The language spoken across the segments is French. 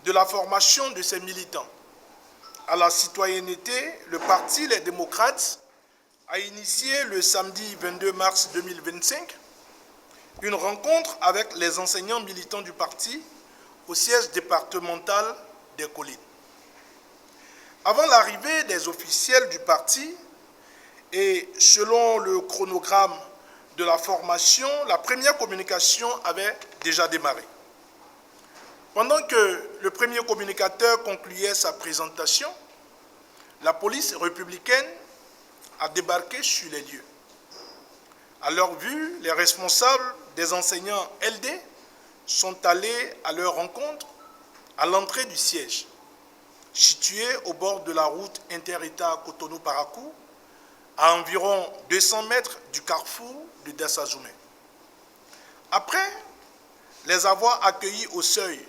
de la formation de ses militants à la citoyenneté, le Parti Les Démocrates a initié le samedi 22 mars 2025 une rencontre avec les enseignants militants du parti au siège départemental des Collines. Avant l'arrivée des officiels du parti et selon le chronogramme de la formation, la première communication avait déjà démarré. Pendant que le premier communicateur concluait sa présentation, la police républicaine a débarqué sur les lieux. À leur vue, les responsables des enseignants LD sont allés à leur rencontre à l'entrée du siège, situé au bord de la route inter-État Cotonou-Parakou, à environ 200 mètres du carrefour de Dassazoumé. Après les avoir accueillis au seuil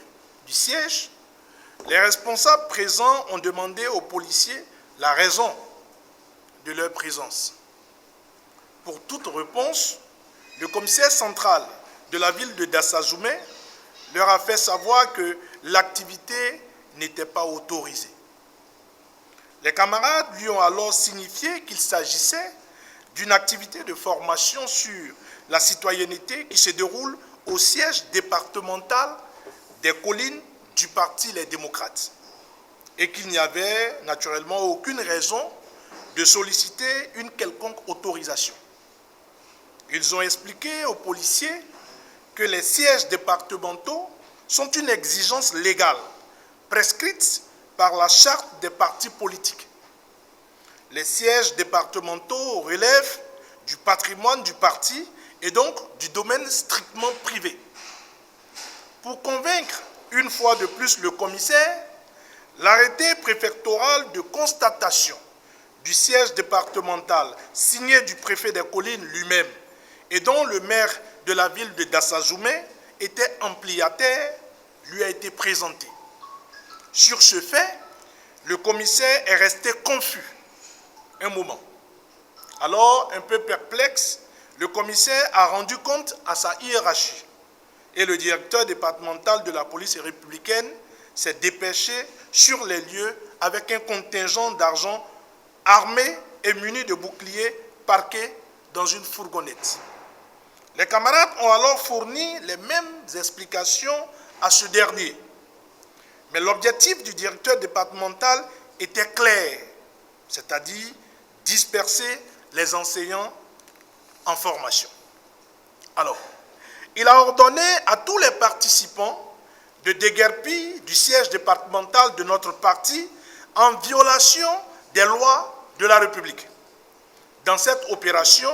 du siège, les responsables présents ont demandé aux policiers la raison de leur présence. Pour toute réponse, le commissaire central de la ville de Dassazoumé leur a fait savoir que l'activité n'était pas autorisée. Les camarades lui ont alors signifié qu'il s'agissait d'une activité de formation sur la citoyenneté qui se déroule au siège départemental des Collines du Parti Les Démocrates et qu'il n'y avait naturellement aucune raison de solliciter une quelconque autorisation. Ils ont expliqué aux policiers que les sièges départementaux sont une exigence légale prescrite par la charte des partis politiques. Les sièges départementaux relèvent du patrimoine du parti et donc du domaine strictement privé. Pour convaincre une fois de plus le commissaire, l'arrêté préfectoral de constatation du siège départemental signé du préfet des Collines lui-même et dont le maire de la ville de Dassazoumé était ampliataire lui a été présenté. Sur ce fait, le commissaire est resté confus un moment. Alors, un peu perplexe, le commissaire a rendu compte à sa hiérarchie et le directeur départemental de la police républicaine s'est dépêché sur les lieux avec un contingent d'argent armé et muni de boucliers parqués dans une fourgonnette. Les camarades ont alors fourni les mêmes explications à ce dernier. Mais l'objectif du directeur départemental était clair, c'est-à-dire disperser les enseignants en formation. Alors, il a ordonné à tous les participants de déguerpir du siège départemental de notre parti en violation des lois de la République. Dans cette opération,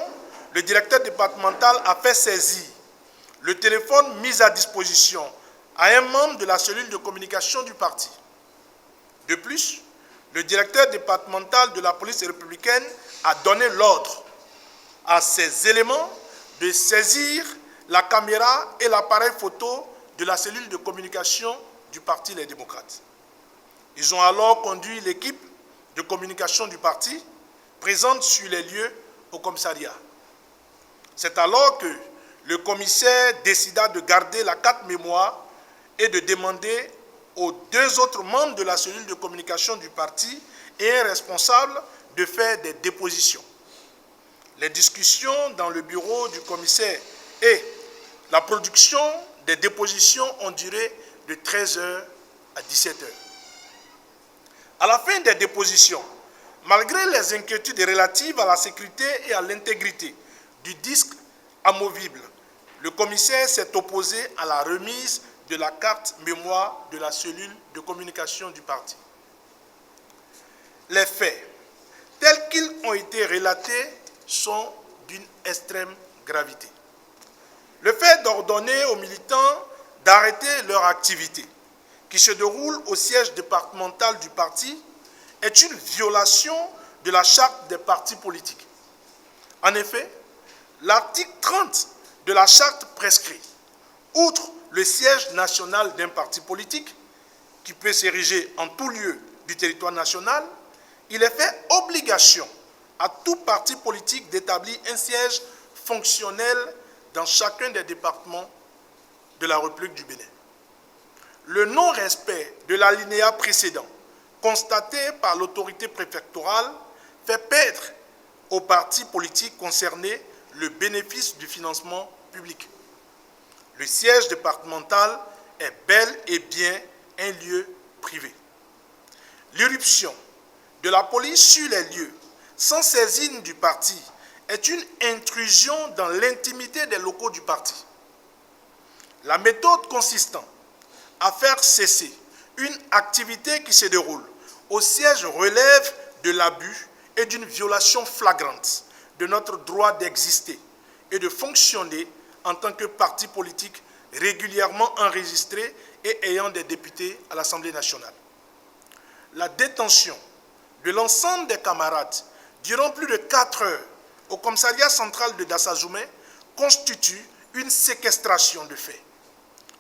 le directeur départemental a fait saisir le téléphone mis à disposition à un membre de la cellule de communication du parti. De plus, le directeur départemental de la police républicaine a donné l'ordre à ces éléments de saisir la caméra et l'appareil photo de la cellule de communication du Parti Les Démocrates. Ils ont alors conduit l'équipe de communication du parti présente sur les lieux au commissariat. C'est alors que le commissaire décida de garder la carte mémoire et de demander aux deux autres membres de la cellule de communication du parti et un responsable de faire des dépositions. Les discussions dans le bureau du commissaire et la production des dépositions ont duré de 13h à 17h. À la fin des dépositions, malgré les inquiétudes relatives à la sécurité et à l'intégrité du disque amovible, le commissaire s'est opposé à la remise de la carte mémoire de la cellule de communication du parti. Les faits, tels qu'ils ont été relatés, sont d'une extrême gravité. Le fait d'ordonner aux militants d'arrêter leur activité, qui se déroule au siège départemental du parti, est une violation de la charte des partis politiques. En effet, l'article 30 de la charte prescrit, outre le siège national d'un parti politique, qui peut s'ériger en tout lieu du territoire national, il est fait obligation à tout parti politique d'établir un siège fonctionnel dans chacun des départements de la République du Bénin. le non-respect de l'alinéa précédent constaté par l'autorité préfectorale fait perdre aux partis politiques concernés le bénéfice du financement public. Le siège départemental est bel et bien un lieu privé. L'irruption de la police sur les lieux sans saisine du parti est une intrusion dans l'intimité des locaux du parti. La méthode consistant à faire cesser une activité qui se déroule au siège relève de l'abus et d'une violation flagrante de notre droit d'exister et de fonctionner en tant que parti politique régulièrement enregistré et ayant des députés à l'Assemblée nationale. La détention de l'ensemble des camarades durant plus de 4 heures au commissariat central de Dassazoumé constitue une séquestration de fait.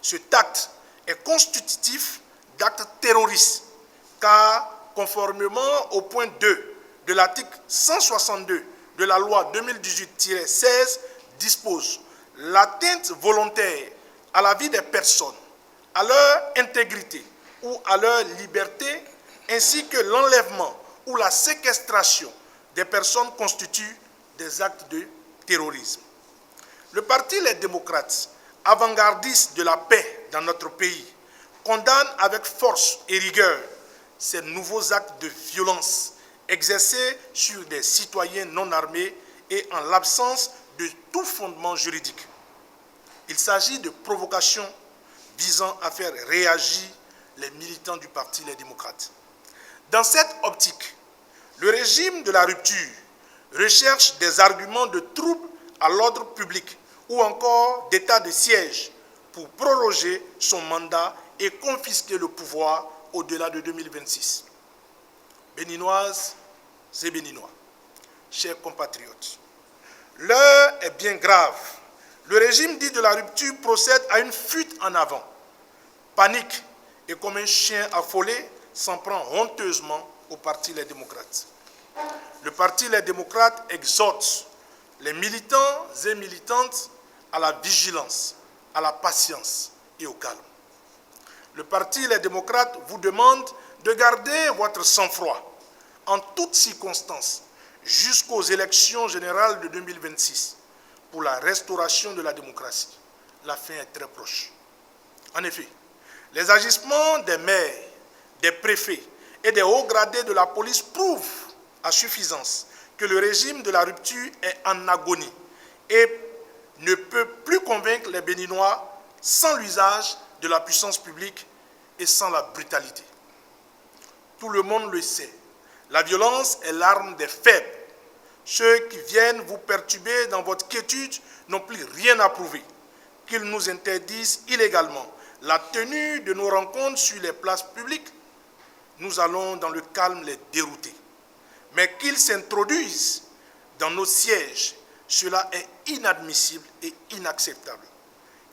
Cet acte est constitutif d'actes terroristes, car conformément au point 2 de l'article 162 de la loi 2018-16 dispose l'atteinte volontaire à la vie des personnes, à leur intégrité ou à leur liberté, ainsi que l'enlèvement ou la séquestration des personnes constituent des actes de terrorisme. Le Parti Les Démocrates, avant-gardiste de la paix dans notre pays, condamne avec force et rigueur ces nouveaux actes de violence exercés sur des citoyens non armés et en l'absence de tout fondement juridique. Il s'agit de provocations visant à faire réagir les militants du Parti Les Démocrates. Dans cette optique, le régime de la rupture recherche des arguments de trouble à l'ordre public ou encore d'état de siège pour proroger son mandat et confisquer le pouvoir au-delà de 2026. Béninoises et Béninois, chers compatriotes, l'heure est bien grave. Le régime dit de la rupture procède à une fuite en avant. Panique et comme un chien affolé s'en prend honteusement au Parti Les Démocrates. Le Parti Les Démocrates exhorte les militants et militantes à la vigilance, à la patience et au calme. Le Parti Les Démocrates vous demande de garder votre sang-froid en toutes circonstances jusqu'aux élections générales de 2026 pour la restauration de la démocratie. La fin est très proche. En effet, les agissements des maires, des préfets et des hauts gradés de la police prouvent à suffisance que le régime de la rupture est en agonie et ne peut plus convaincre les Béninois sans l'usage de la puissance publique et sans la brutalité. Tout le monde le sait, la violence est l'arme des faibles. Ceux qui viennent vous perturber dans votre quiétude n'ont plus rien à prouver. Qu'ils nous interdisent illégalement la tenue de nos rencontres sur les places publiques, nous allons dans le calme les dérouter. Mais qu'ils s'introduisent dans nos sièges, cela est inadmissible et inacceptable.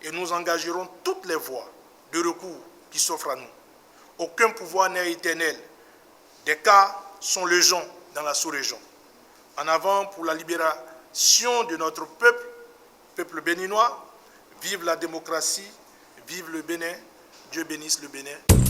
Et nous engagerons toutes les voies de recours qui s'offrent à nous. Aucun pouvoir n'est éternel. Des cas sont légion dans la sous-région. En avant pour la libération de notre peuple, peuple béninois. Vive la démocratie, vive le Bénin. Dieu bénisse le Bénin.